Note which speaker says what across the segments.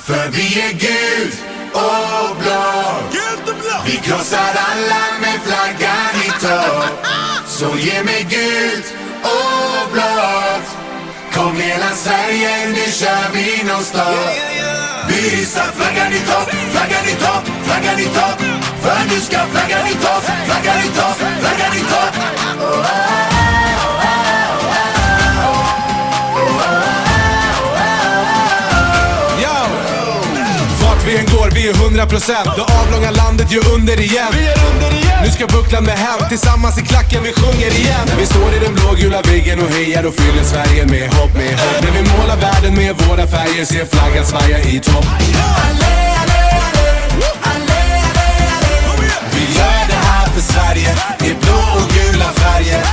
Speaker 1: För vi är gul och blå. Vi krossar alla med flaggan i topp. Så ge mig gult och blått. Kom hela Sverige, nu kör vi nonstop. Vi hissar flaggan i topp, flaggan i topp, flaggan i topp. För nu ska flaggan i topp, flaggan i topp, flaggan i topp.
Speaker 2: Vi går, vi är 100%. Det avlånga landet gör under igen. Nu ska bucklan med hem. Tillsammans i klacken vi sjunger igen. Vi står i den blågula väggen och hejar och fyller Sverige med hopp, med hopp. När vi målar världen med våra färger ser flaggan svaja i topp. Vi gör det här för Sverige i blå och gula färger.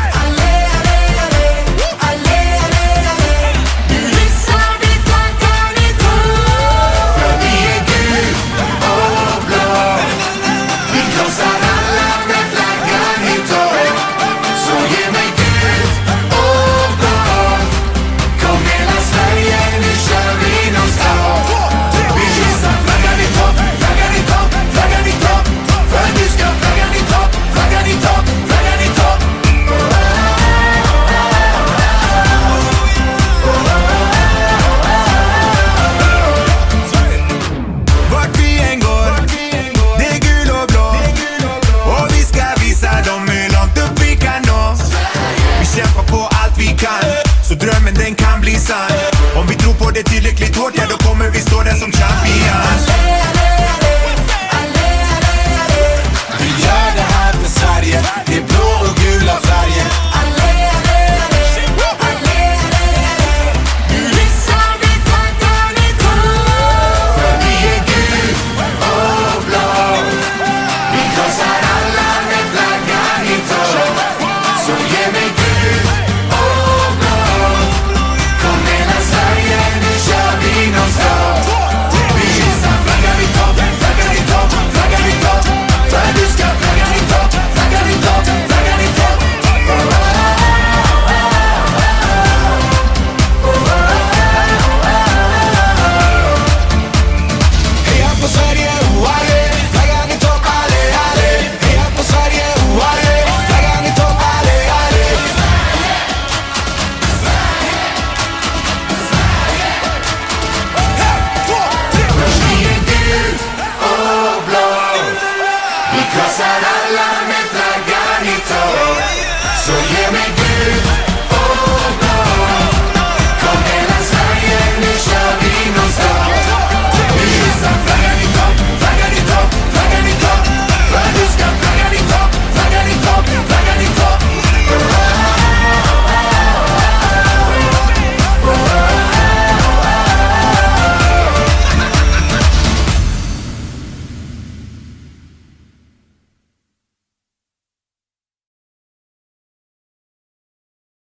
Speaker 1: Så drömmen den kan bli sann. Om vi tror på det tillräckligt hårt, ja då kommer vi stå där som champ.